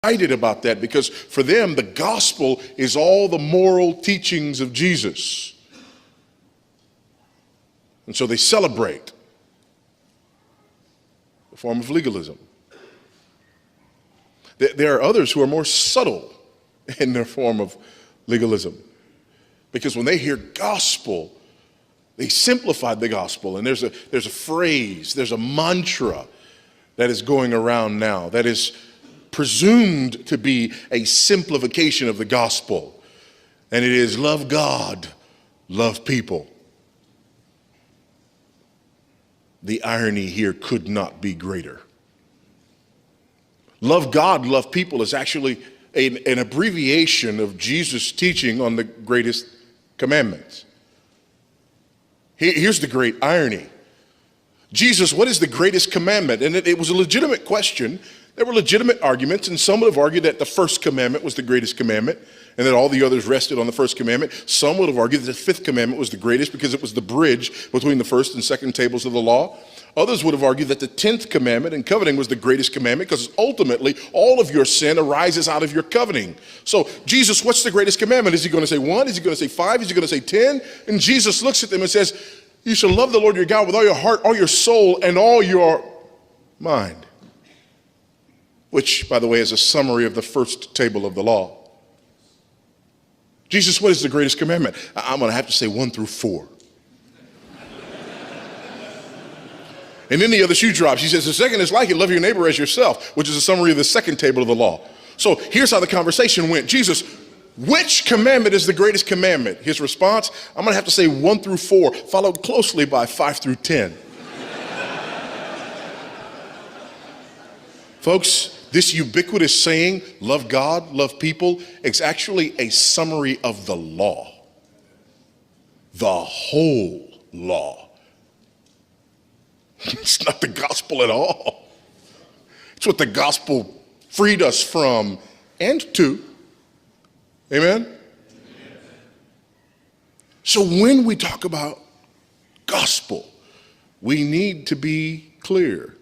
excited about that because for them, the gospel is all the moral teachings of Jesus. And so they celebrate the form of legalism. There are others who are more subtle in their form of legalism. Because when they hear gospel, they simplified the gospel. And there's a phrase, there's a mantra that is going around now that is presumed to be a simplification of the gospel. And it is love God, love people. The irony here could not be greater. Love God, love people is actually an abbreviation of Jesus' teaching on the greatest commandments. Here's the great irony. Jesus, what is the greatest commandment? And it was a legitimate question. There were legitimate arguments, and some would have argued that the first commandment was the greatest commandment, and that all the others rested on the first commandment. Some would have argued that the fifth commandment was the greatest because it was the bridge between the first and second tables of the law. Others would have argued that the 10th commandment in coveting was the greatest commandment because ultimately all of your sin arises out of your coveting. So Jesus, what's the greatest commandment? Is he going to say 1? Is he going to say 5? Is he going to say 10? And Jesus looks at them and says, you shall love the Lord your God with all your heart, all your soul, and all your mind. Which, by the way, is a summary of the first table of the law. Jesus, what is the greatest commandment? I'm going to have to say 1 through 4. And then the other shoe drops. He says, the second is like it, love your neighbor as yourself, which is a summary of the second table of the law. So here's how the conversation went. Jesus, which commandment is the greatest commandment? His response, I'm going to have to say 1 through 4, followed closely by 5 through 10. Folks, this ubiquitous saying, love God, love people, is actually a summary of the law. The whole law. It's not the gospel at all. It's what the gospel freed us from and to. Amen? Amen? So when we talk about gospel, we need to be clear.